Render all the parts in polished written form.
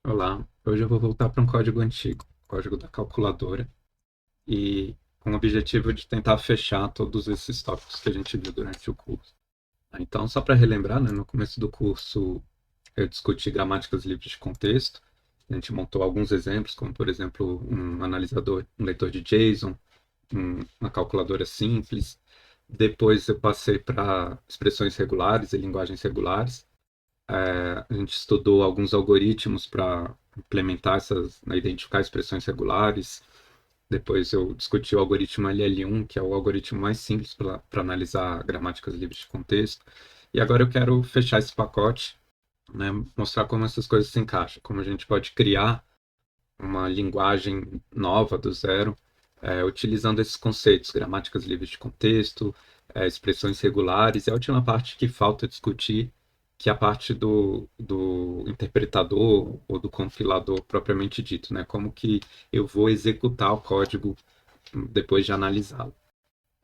Olá, hoje eu vou voltar para um código antigo, código da calculadora, e com o objetivo de tentar fechar todos esses tópicos que a gente viu durante o curso. Então, só para relembrar, né, no começo do curso eu discuti gramáticas livres de contexto, a gente montou alguns exemplos, como por exemplo um analisador, um leitor de JSON, uma calculadora simples. Depois eu passei para expressões regulares e linguagens regulares. A gente estudou alguns algoritmos para implementar essas, né, identificar expressões regulares. Depois eu discuti o algoritmo LL1, que é o algoritmo mais simples para analisar gramáticas livres de contexto. E agora eu quero fechar esse pacote, né, mostrar como essas coisas se encaixam, como a gente pode criar uma linguagem nova do zero, utilizando esses conceitos, gramáticas livres de contexto, expressões regulares. E a última parte que falta discutir, que é a parte do interpretador ou do compilador propriamente dito, né? Como que eu vou executar o código depois de analisá-lo.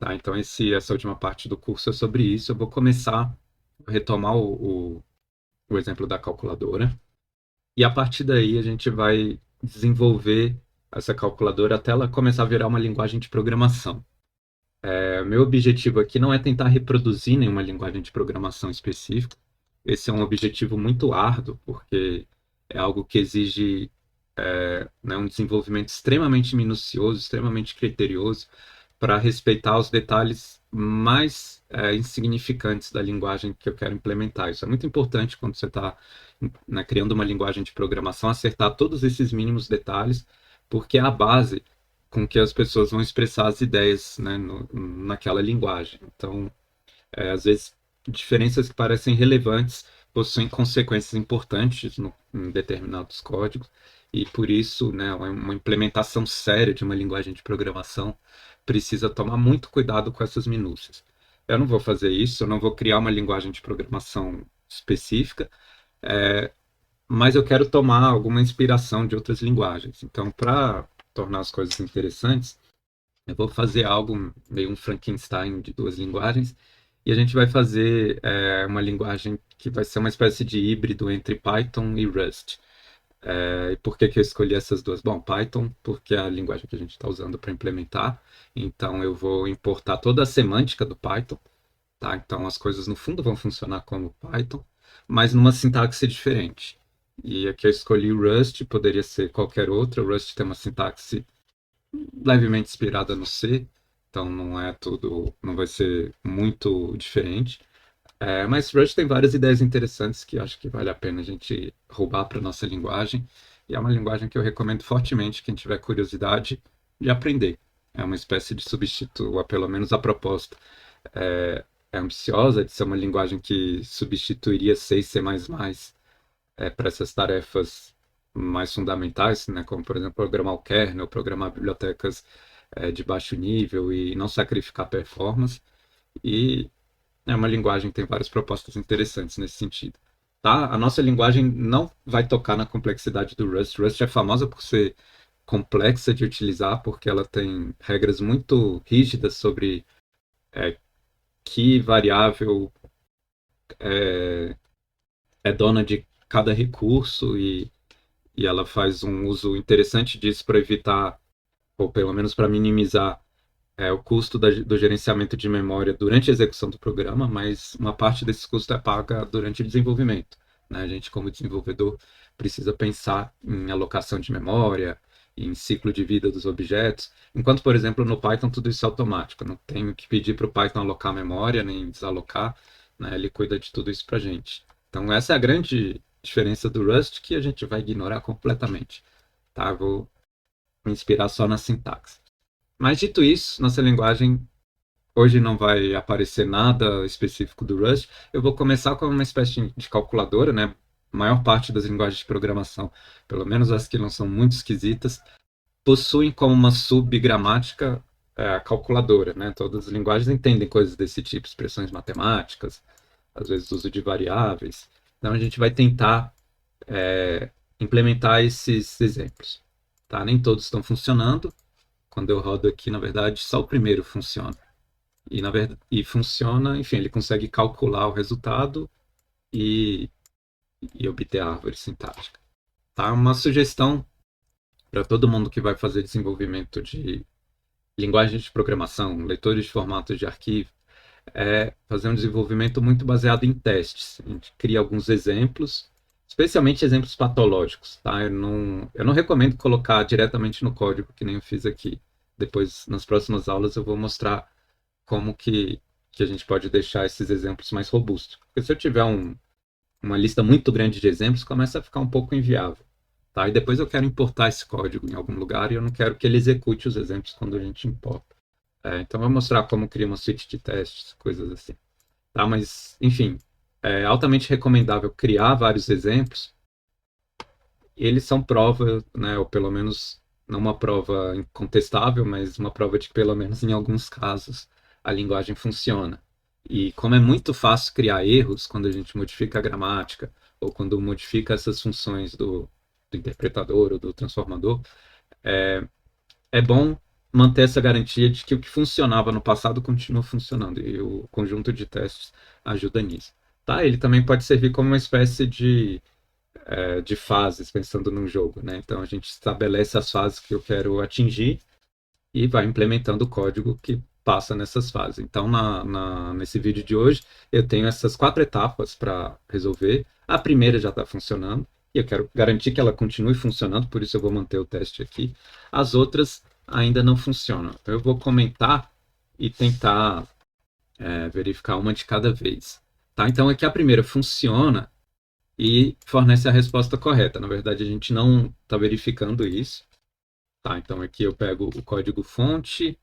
Tá? Então, essa última parte do curso é sobre isso. Eu vou começar a retomar o exemplo da calculadora. E a partir daí a gente vai desenvolver essa calculadora até ela começar a virar uma linguagem de programação. Meu objetivo aqui não é tentar reproduzir nenhuma linguagem de programação específica. Esse é um objetivo muito árduo, porque é algo que exige né, um desenvolvimento extremamente minucioso, extremamente criterioso, para respeitar os detalhes mais insignificantes da linguagem que eu quero implementar. Isso é muito importante quando você está, né, criando uma linguagem de programação, acertar todos esses mínimos detalhes, porque é a base com que as pessoas vão expressar as ideias, né, naquela linguagem. Então, às vezes, diferenças que parecem relevantes possuem consequências importantes em determinados códigos, e por isso, né, uma implementação séria de uma linguagem de programação precisa tomar muito cuidado com essas minúcias. Eu não vou fazer isso, eu não vou criar uma linguagem de programação específica, mas eu quero tomar alguma inspiração de outras linguagens. Então, para tornar as coisas interessantes, eu vou fazer algo meio um Frankenstein de duas linguagens, e a gente vai fazer uma linguagem que vai ser uma espécie de híbrido entre Python e Rust. E por que que eu escolhi essas duas? Bom, Python, porque é a linguagem que a gente está usando para implementar, então eu vou importar toda a semântica do Python, tá? Então as coisas no fundo vão funcionar como Python, mas numa sintaxe diferente. E aqui eu escolhi o Rust, poderia ser qualquer outra. O Rust tem uma sintaxe levemente inspirada no C, então não é tudo, não vai ser muito diferente. Mas Rust tem várias ideias interessantes que acho que vale a pena a gente roubar para nossa linguagem. E é uma linguagem que eu recomendo fortemente quem tiver curiosidade de aprender. É uma espécie de substituto, ou pelo menos a proposta é ambiciosa de ser uma linguagem que substituiria C e C++ para essas tarefas mais fundamentais, né, como, por exemplo, programar o kernel, programar bibliotecas de baixo nível e não sacrificar performance. E é uma linguagem que tem várias propostas interessantes nesse sentido. Tá? A nossa linguagem não vai tocar na complexidade do Rust. Rust é famosa por ser complexa de utilizar, porque ela tem regras muito rígidas sobre que variável é dona de cada recurso, e ela faz um uso interessante disso para evitar, ou pelo menos para minimizar, o custo do gerenciamento de memória durante a execução do programa, mas uma parte desse custo é paga durante o desenvolvimento. Né? A gente, como desenvolvedor, precisa pensar em alocação de memória, em ciclo de vida dos objetos, enquanto, por exemplo, no Python tudo isso é automático. Eu não tenho que pedir para o Python alocar memória, nem desalocar, né? Ele cuida de tudo isso para a gente. Então, essa é a grande diferença do Rust, que a gente vai ignorar completamente. Tá? Vou me inspirar só na sintaxe. Mas dito isso, nossa linguagem hoje não vai aparecer nada específico do Rust. Eu vou começar com uma espécie de calculadora, né? A maior parte das linguagens de programação, pelo menos as que não são muito esquisitas, possuem como uma subgramática a calculadora, né? Todas as linguagens entendem coisas desse tipo, expressões matemáticas, às vezes uso de variáveis. Então a gente vai tentar implementar esses exemplos. Tá? Nem todos estão funcionando. Quando eu rodo aqui, na verdade, só o primeiro funciona. E, na verdade, e funciona, enfim, ele consegue calcular o resultado e, e obter a árvore sintática. Tá? Uma sugestão para todo mundo que vai fazer desenvolvimento de linguagens de programação, leitores de formatos de arquivo, é fazer um desenvolvimento muito baseado em testes. A gente cria alguns exemplos, especialmente exemplos patológicos, tá? Eu não recomendo colocar diretamente no código, que nem eu fiz aqui. Depois, nas próximas aulas, eu vou mostrar como que a gente pode deixar esses exemplos mais robustos. Porque se eu tiver uma lista muito grande de exemplos, começa a ficar um pouco inviável. Tá? E depois eu quero importar esse código em algum lugar e eu não quero que ele execute os exemplos quando a gente importa. Então, eu vou mostrar como cria uma suite de testes, coisas assim. Tá? Mas, enfim, é altamente recomendável criar vários exemplos. Eles são prova, né, ou pelo menos não uma prova incontestável, mas uma prova de que, pelo menos em alguns casos, a linguagem funciona. E como é muito fácil criar erros quando a gente modifica a gramática, ou quando modifica essas funções do interpretador ou do transformador, é bom manter essa garantia de que o que funcionava no passado continua funcionando, e o conjunto de testes ajuda nisso. Tá? Ele também pode servir como uma espécie de fases, pensando num jogo, né? Então a gente estabelece as fases que eu quero atingir e vai implementando o código que passa nessas fases. Então, nesse vídeo de hoje, eu tenho essas 4 etapas para resolver. A primeira já está funcionando, e eu quero garantir que ela continue funcionando, por isso eu vou manter o teste aqui. As outras ainda não funcionam. Eu vou comentar e tentar verificar uma de cada vez. Tá? Então, aqui a primeira funciona e fornece a resposta correta. Na verdade, a gente não está verificando isso. Tá? Então, aqui eu pego o código-fonte,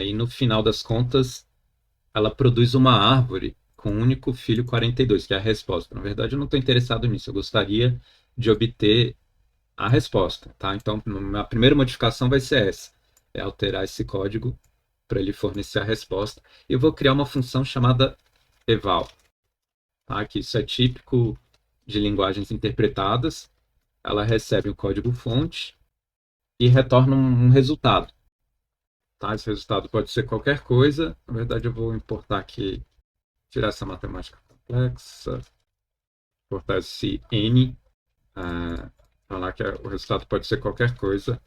e no final das contas, ela produz uma árvore com um único filho 42, que é a resposta. Na verdade, eu não estou interessado nisso. Eu gostaria de obter a resposta. Tá? Então, a primeira modificação vai ser essa. É alterar esse código para ele fornecer a resposta. E eu vou criar uma função chamada eval. Tá? Que isso é típico de linguagens interpretadas. Ela recebe o código-fonte e retorna um resultado. Tá? Esse resultado pode ser qualquer coisa. Na verdade, eu vou importar aqui, tirar essa matemática complexa, importar esse n, falar que o resultado pode ser qualquer coisa.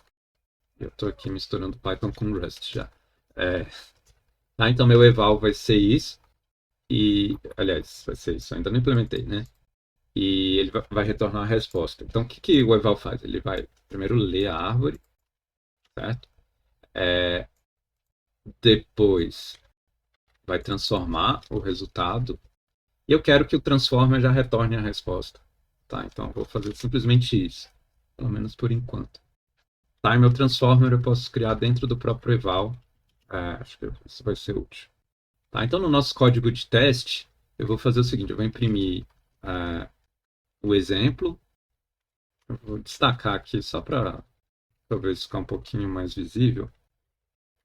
Eu estou aqui misturando Python com Rust já. Tá? Então, meu eval vai ser isso. E, aliás, vai ser isso. Eu ainda não implementei, né? E ele vai retornar a resposta. Então, o que o eval faz? Ele vai primeiro ler a árvore, certo? Depois vai transformar o resultado. E eu quero que o transformer já retorne a resposta. Tá? Então, eu vou fazer simplesmente isso. Pelo menos por enquanto. Tá? E meu transformer eu posso criar dentro do próprio eval. Acho que isso vai ser útil. Tá? Então, no nosso código de teste, eu vou fazer o seguinte. Eu vou imprimir o exemplo. Eu vou destacar aqui só para talvez ficar um pouquinho mais visível.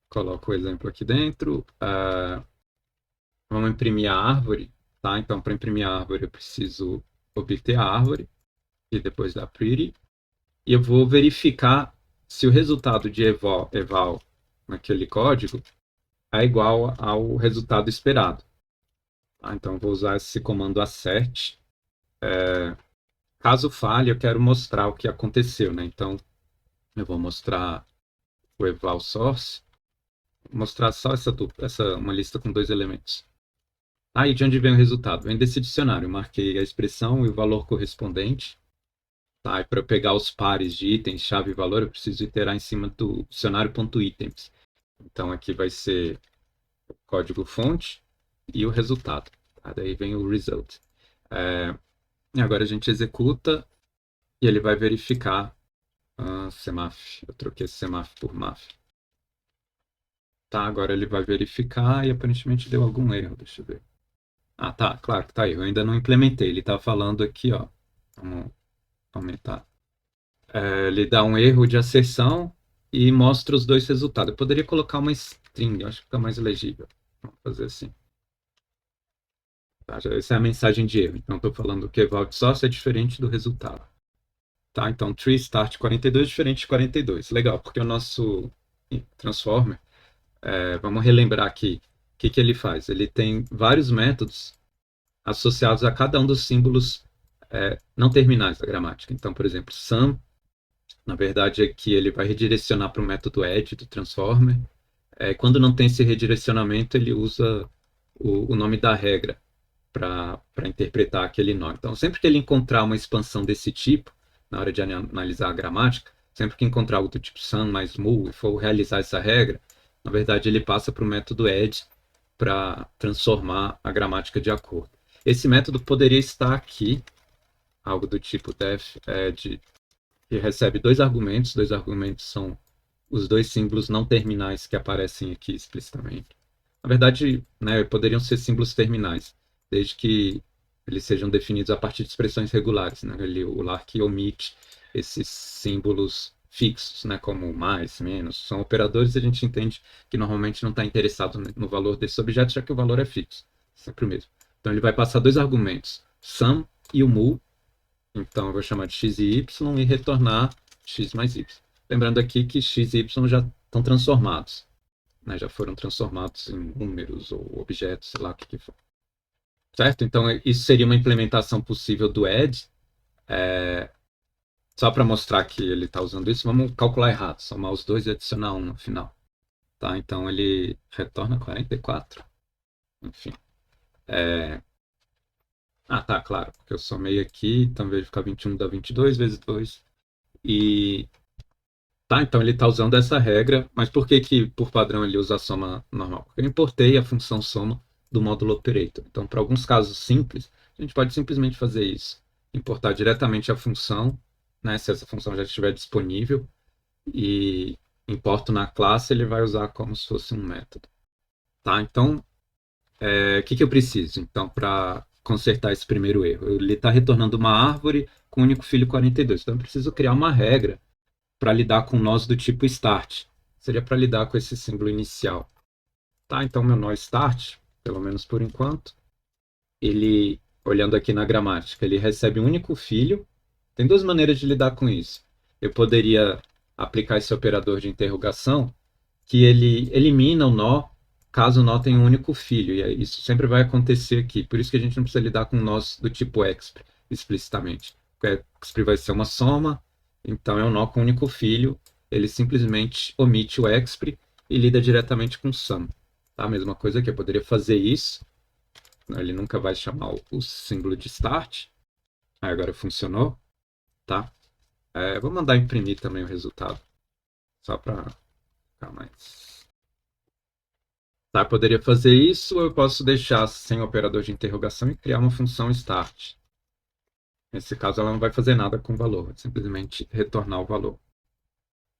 Coloco o exemplo aqui dentro. Vamos imprimir a árvore. Tá? Então, para imprimir a árvore, eu preciso obter a árvore e depois da pretty. E eu vou verificar se o resultado de eval naquele código é igual ao resultado esperado. Tá? Então, eu vou usar esse comando assert. Caso falhe, eu quero mostrar o que aconteceu. Né? Então, eu vou mostrar o eval source, mostrar só uma lista com 2 elementos. Aí, de onde vem o resultado? Vem desse dicionário. Eu marquei a expressão e o valor correspondente. Tá? E para pegar os pares de itens, chave e valor, eu preciso iterar em cima do dicionário.items. Então, aqui vai ser o código-fonte e o resultado. Tá? Daí vem o result. E agora a gente executa e ele vai verificar semaf. Eu troquei esse semaf por maf. Tá, agora ele vai verificar e aparentemente deu algum erro. Deixa eu ver. Tá, claro que tá aí. Eu ainda não implementei. Ele tá falando aqui, ó. Vamos aumentar. Ele dá um erro de asserção e mostra os 2 resultados. Eu poderia colocar uma string, eu acho que fica mais legível. Vamos fazer assim. Tá, essa é a mensagem de erro. Então, estou falando que eval de source é diferente do resultado. Tá, então, tree start 42 é diferente de 42. Legal, porque o nosso transformer, vamos relembrar aqui, o que ele faz? Ele tem vários métodos associados a cada um dos símbolos não terminais da gramática. Então, por exemplo, sum, na verdade, é que ele vai redirecionar para o método add do transformer. Quando não tem esse redirecionamento, ele usa o nome da regra para interpretar aquele nó. Então, sempre que ele encontrar uma expansão desse tipo, na hora de analisar a gramática, sempre que encontrar algo do tipo sum mais mu e for realizar essa regra, na verdade ele passa para o método add para transformar a gramática de acordo. Esse método poderia estar aqui, algo do tipo def add, que recebe dois argumentos são os dois símbolos não terminais que aparecem aqui explicitamente. Na verdade, né, poderiam ser símbolos terminais, desde que eles sejam definidos a partir de expressões regulares. Né? O Lark omite esses símbolos fixos, né, como mais, menos. São operadores e a gente entende que normalmente não está interessado no valor desses objetos, já que o valor é fixo, sempre o mesmo. Então ele vai passar dois argumentos, sum e o mu. Então eu vou chamar de x e y e retornar x mais y. Lembrando aqui que x e y já estão transformados, né? Já foram transformados em números ou objetos, sei lá o que for. Certo? Então isso seria uma implementação possível do add. Só para mostrar que ele está usando isso, vamos calcular errado, somar os dois e adicionar 1 no final. Tá? Então ele retorna 44. Enfim. Tá, claro, porque eu somei aqui, então em vez de ficar 21 dá 22 vezes 2. E tá, então ele está usando essa regra, mas por que por padrão ele usa a soma normal? Porque eu importei a função soma do módulo operator. Então, para alguns casos simples, a gente pode simplesmente fazer isso. Importar diretamente a função, né, se essa função já estiver disponível, e importo na classe, ele vai usar como se fosse um método. Tá, então, o que eu preciso, então, para consertar esse primeiro erro? Ele está retornando uma árvore com o único filho 42. Então, eu preciso criar uma regra para lidar com nós do tipo start. Seria para lidar com esse símbolo inicial. Tá, então meu nó start, pelo menos por enquanto, ele, olhando aqui na gramática, ele recebe um único filho. Tem duas maneiras de lidar com isso. Eu poderia aplicar esse operador de interrogação, que ele elimina o nó, caso o nó tenha um único filho. E isso sempre vai acontecer aqui. Por isso que a gente não precisa lidar com nós do tipo expr, explicitamente. Porque expr vai ser uma soma, então é um nó com um único filho, ele simplesmente omite o expr e lida diretamente com sum. Tá? A mesma coisa que eu poderia fazer isso, ele nunca vai chamar o símbolo de start. Agora funcionou. Tá? Vou mandar imprimir também o resultado, só para ficar mais... Tá, eu poderia fazer isso ou eu posso deixar sem operador de interrogação e criar uma função start. Nesse caso, ela não vai fazer nada com o valor, vai simplesmente retornar o valor.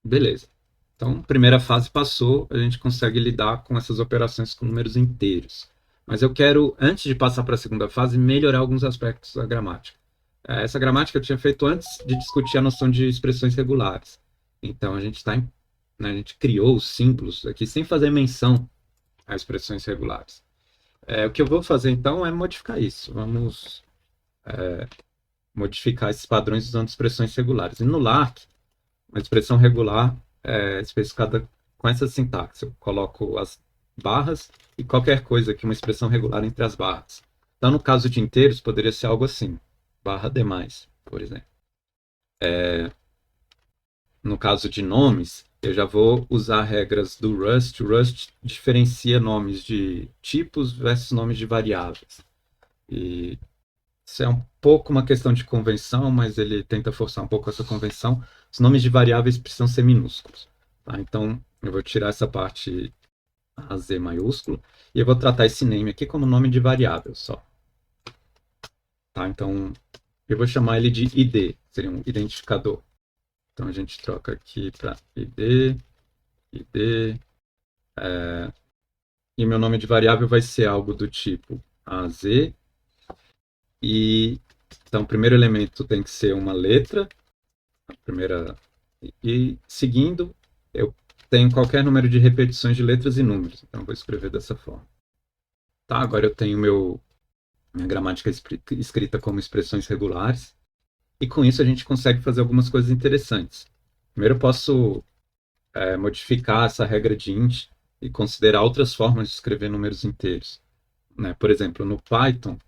Beleza. Então, primeira fase passou, a gente consegue lidar com essas operações com números inteiros. Mas eu quero, antes de passar para a segunda fase, melhorar alguns aspectos da gramática. Essa gramática eu tinha feito antes de discutir a noção de expressões regulares. Então, a gente a gente criou os símbolos aqui sem fazer menção a expressões regulares. O que eu vou fazer, então, é modificar isso. Vamos modificar esses padrões usando expressões regulares. E no Lark, uma expressão regular é especificada com essa sintaxe. Eu coloco as barras e qualquer coisa que uma expressão regular entre as barras. Então, no caso de inteiros, poderia ser algo assim, barra demais, por exemplo. No caso de nomes, eu já vou usar regras do Rust. O Rust diferencia nomes de tipos versus nomes de variáveis. E isso é um pouco uma questão de convenção, mas ele tenta forçar um pouco essa convenção. Os nomes de variáveis precisam ser minúsculos. Tá? Então, eu vou tirar essa parte AZ maiúsculo e eu vou tratar esse name aqui como nome de variável só. Tá? Então, eu vou chamar ele de ID, seria um identificador. Então, a gente troca aqui para ID, ID. E meu nome de variável vai ser algo do tipo AZ. Então, o primeiro elemento tem que ser uma letra. E seguindo, eu tenho qualquer número de repetições de letras e números. Então, eu vou escrever dessa forma. Tá, agora eu tenho minha gramática escrita como expressões regulares. E com isso a gente consegue fazer algumas coisas interessantes. Primeiro eu posso modificar essa regra de int e considerar outras formas de escrever números inteiros. Né? Por exemplo, no Python,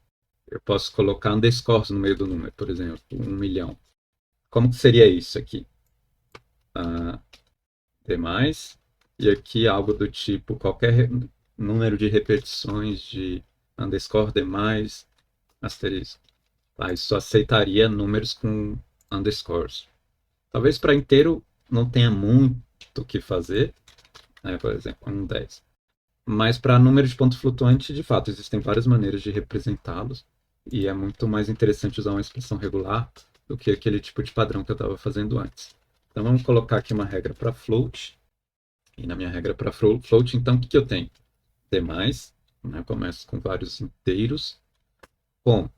eu posso colocar underscores no meio do número, por exemplo, 1.000.000. Como que seria isso aqui? Demais, e aqui algo do tipo qualquer número de repetições de underscore demais asterisco. Tá, isso aceitaria números com underscores. Talvez para inteiro não tenha muito o que fazer, né? Por exemplo, 10. Mas para número de ponto flutuante, de fato, existem várias maneiras de representá-los, e é muito mais interessante usar uma expressão regular do que aquele tipo de padrão que eu estava fazendo antes. Então vamos colocar aqui uma regra para float, e na minha regra para float, então o que eu tenho? Demais, né? Eu começo com vários inteiros, ponto.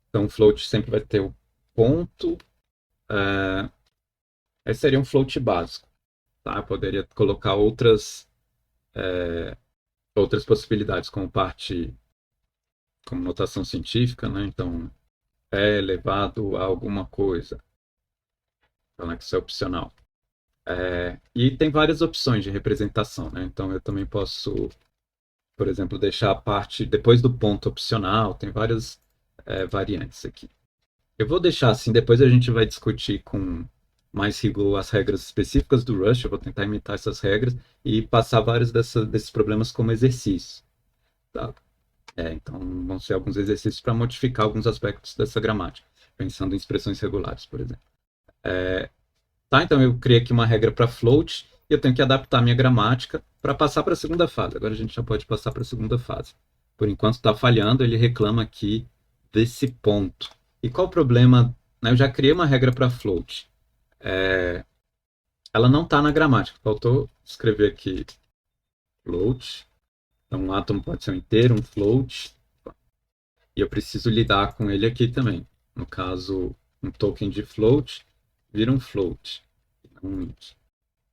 Então o float sempre vai ter o ponto, esse seria um float básico. Tá? Eu poderia colocar outras possibilidades, como notação científica, né? Então, é elevado a alguma coisa. Então, isso é opcional. E tem várias opções de representação, né? Então, eu também posso, por exemplo, deixar a parte depois do ponto opcional, tem várias variantes aqui. Eu vou deixar assim, depois a gente vai discutir com mais rigor as regras específicas do Rust, eu vou tentar imitar essas regras e passar vários desses problemas como exercício. Tá? Então, vão ser alguns exercícios para modificar alguns aspectos dessa gramática, pensando em expressões regulares, por exemplo. Tá, então, eu criei aqui uma regra para float e eu tenho que adaptar minha gramática para passar para a segunda fase. Agora a gente já pode passar para a segunda fase. Por enquanto está falhando, ele reclama aqui desse ponto. E qual o problema? Eu já criei uma regra para float. Ela não está na gramática. Faltou escrever aqui float. Então, um átomo pode ser um inteiro, um float. E eu preciso lidar com ele aqui também. No caso, um token de float vira um float.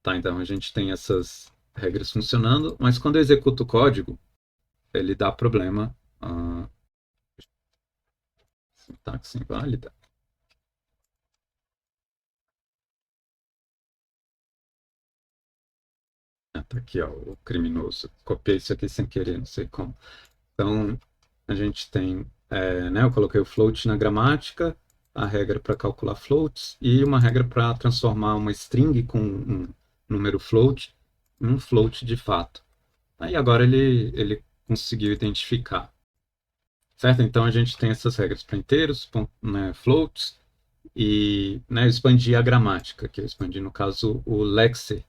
Tá, então a gente tem essas regras funcionando, mas quando eu executo o código, ele dá problema. Sintaxe inválida. Tá aqui, ó, o criminoso. Copiei isso aqui sem querer, não sei como. Então, a gente tem, né, eu coloquei o float na gramática, a regra para calcular floats e uma regra para transformar uma string com um número float em um float de fato. Aí agora ele conseguiu identificar. Certo? Então a gente tem essas regras para inteiros, né, floats, e, né, expandir a gramática, que eu expandi, no caso, o lexer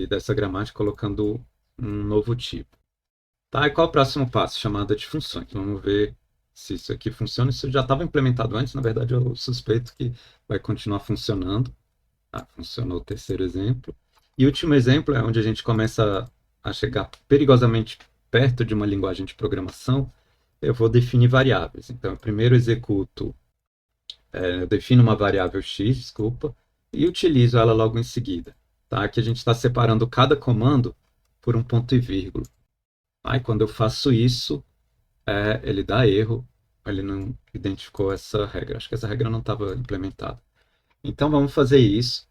dessa gramática, colocando um novo tipo. Tá, e qual é o próximo passo? Chamada de funções. Vamos ver se isso aqui funciona. Isso já estava implementado antes, na verdade eu suspeito que vai continuar funcionando. Funcionou o terceiro exemplo. E o último exemplo é onde a gente começa a chegar perigosamente perto de uma linguagem de programação. Eu vou definir variáveis. Então, eu primeiro executo, eu defino uma variável x, desculpa, e utilizo ela logo em seguida. Tá? Aqui a gente está separando cada comando por um ponto e vírgula. Aí, quando eu faço isso, ele dá erro, ele não identificou essa regra. Acho que essa regra não estava implementada. Então, vamos fazer isso.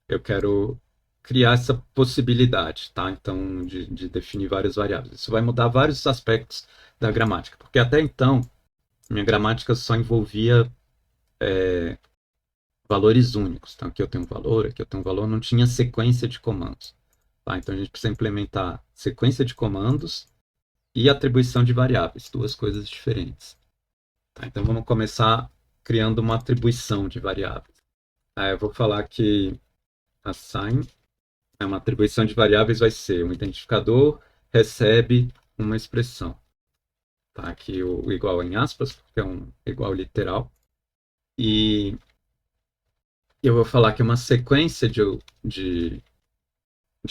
Eu quero criar essa possibilidade, tá? Então, de definir várias variáveis. Isso vai mudar vários aspectos da gramática, porque até então, minha gramática só envolvia valores únicos. Então, aqui eu tenho um valor, aqui eu tenho um valor, não tinha sequência de comandos. Tá? Então, a gente precisa implementar sequência de comandos e atribuição de variáveis, duas coisas diferentes. Tá? Então, vamos começar criando uma atribuição de variáveis. Eu vou falar que assign, uma atribuição de variáveis vai ser um identificador recebe uma expressão. Tá? Aqui o igual em aspas, porque é um igual literal. E eu vou falar que uma sequência de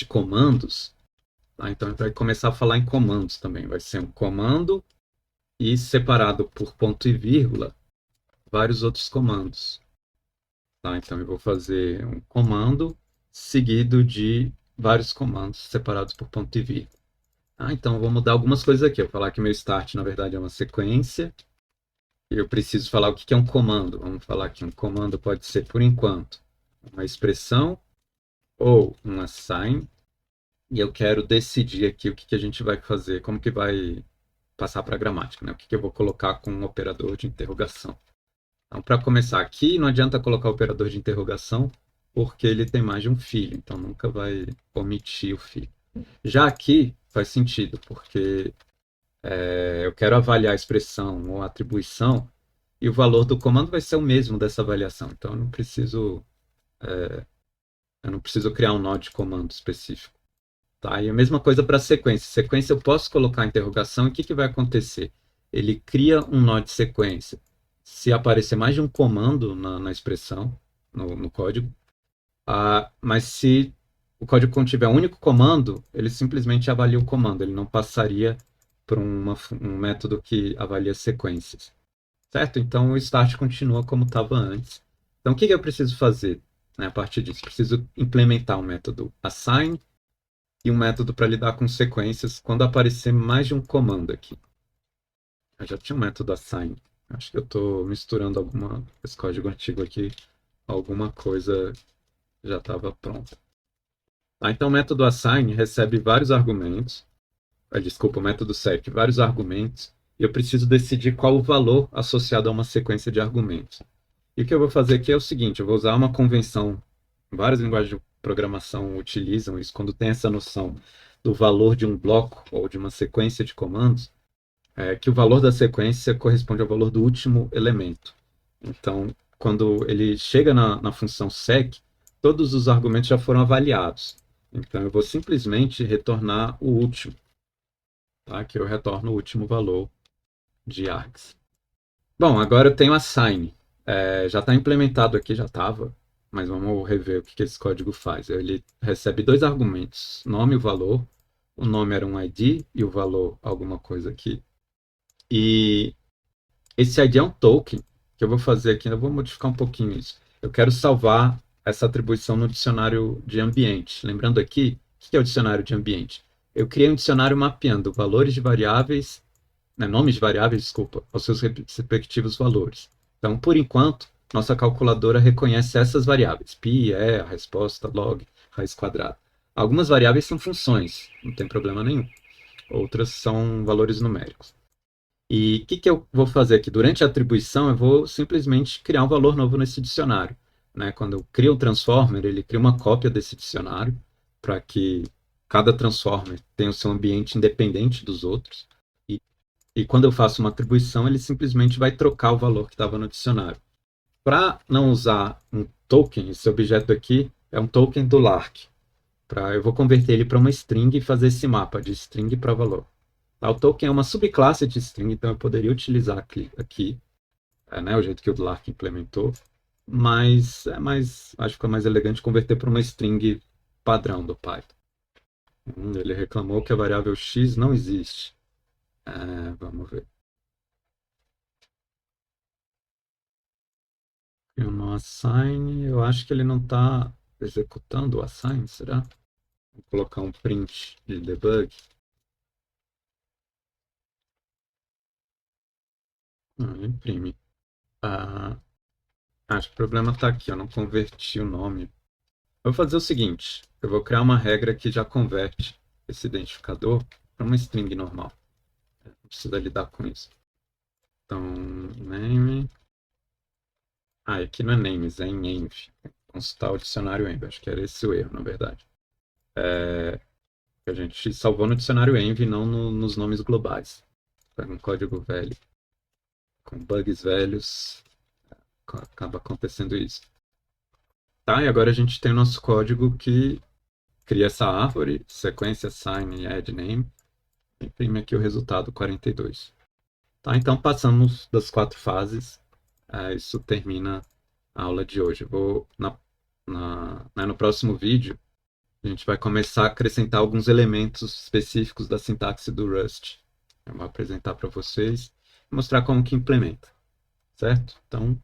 comandos. Tá? Então, vai começar a falar em comandos também. Vai ser um comando e separado por ponto e vírgula vários outros comandos. Tá? Então, eu vou fazer um comando seguido de vários comandos separados por ponto e vírgula. Então, eu vou mudar algumas coisas aqui. Eu vou falar que meu start, na verdade, é uma sequência. Eu preciso falar o que é um comando. Vamos falar que um comando pode ser, por enquanto, uma expressão ou um assign. E eu quero decidir aqui o que a gente vai fazer, como que vai passar para a gramática, né? O que eu vou colocar com um operador de interrogação. Então, para começar aqui, não adianta colocar o operador de interrogação, porque ele tem mais de um filho, então nunca vai omitir o filho. Já aqui faz sentido, porque eu quero avaliar a expressão ou a atribuição, e o valor do comando vai ser o mesmo dessa avaliação. Então eu não preciso criar um nó de comando específico. Tá? E a mesma coisa para sequência. Sequência eu posso colocar a interrogação, e o que vai acontecer? Ele cria um nó de sequência. Se aparecer mais de um comando na expressão, no código, mas se o código contiver um único comando, ele simplesmente avalia o comando, ele não passaria por um método que avalia sequências. Certo? Então o start continua como estava antes. Então o que eu preciso fazer, né, a partir disso? Preciso implementar um método assign e um método para lidar com sequências quando aparecer mais de um comando aqui. Eu já tinha um método assign. Acho que eu estou misturando esse código antigo aqui. Alguma coisa já estava pronta. Então o método assign recebe vários argumentos. Desculpa, o método set, vários argumentos. E eu preciso decidir qual o valor associado a uma sequência de argumentos. E o que eu vou fazer aqui é o seguinte, eu vou usar uma convenção. Várias linguagens de programação utilizam isso quando tem essa noção do valor de um bloco ou de uma sequência de comandos, que o valor da sequência corresponde ao valor do último elemento. Então, quando ele chega na função sec, todos os argumentos já foram avaliados. Então, eu vou simplesmente retornar o último. Tá? Que eu retorno o último valor de args. Bom, agora eu tenho assign. Já está implementado aqui, já estava, mas vamos rever o que esse código faz. Ele recebe dois argumentos, nome e o valor. O nome era um ID e o valor alguma coisa aqui. E esse ID é um token, que eu vou fazer aqui, eu vou modificar um pouquinho isso. Eu quero salvar essa atribuição no dicionário de ambiente. Lembrando aqui, o que é o dicionário de ambiente? Eu criei um dicionário mapeando valores de variáveis, nomes de variáveis, desculpa, aos seus respectivos valores. Então, por enquanto, nossa calculadora reconhece essas variáveis, pi, a resposta, log, raiz quadrada. Algumas variáveis são funções, não tem problema nenhum. Outras são valores numéricos. E o que eu vou fazer aqui? Durante a atribuição, eu vou simplesmente criar um valor novo nesse dicionário. Quando eu crio um transformer, ele cria uma cópia desse dicionário para que cada transformer tenha o seu ambiente independente dos outros. E quando eu faço uma atribuição, ele simplesmente vai trocar o valor que estava no dicionário. Para não usar um token, esse objeto aqui é um token do Lark. Eu vou converter ele para uma string e fazer esse mapa de string para valor. O token é uma subclasse de string, então eu poderia utilizar aqui o jeito que o Lark implementou, mas acho que fica mais elegante converter para uma string padrão do Python. Ele reclamou que a variável x não existe. Vamos ver. Eu não assign, eu acho que ele não está executando o assign, será? Vou colocar um print de debug. Não, imprime. Acho que o problema está aqui, eu não converti o nome. Eu vou fazer o seguinte, eu vou criar uma regra que já converte esse identificador para uma string normal. Não precisa lidar com isso. Então, name... aqui não é names, é em env. Consultar o dicionário env, acho que era esse o erro, na verdade. A gente salvou no dicionário env, não nos nomes globais. Pega um código velho, com bugs velhos, acaba acontecendo isso. Tá, e agora a gente tem o nosso código que cria essa árvore, sequência assign e add name, imprime aqui o resultado 42. Tá, então passamos das 4 fases, isso termina a aula de hoje. Eu vou, no próximo vídeo, a gente vai começar a acrescentar alguns elementos específicos da sintaxe do Rust. Eu vou apresentar para vocês e mostrar como que implementa, certo? Então,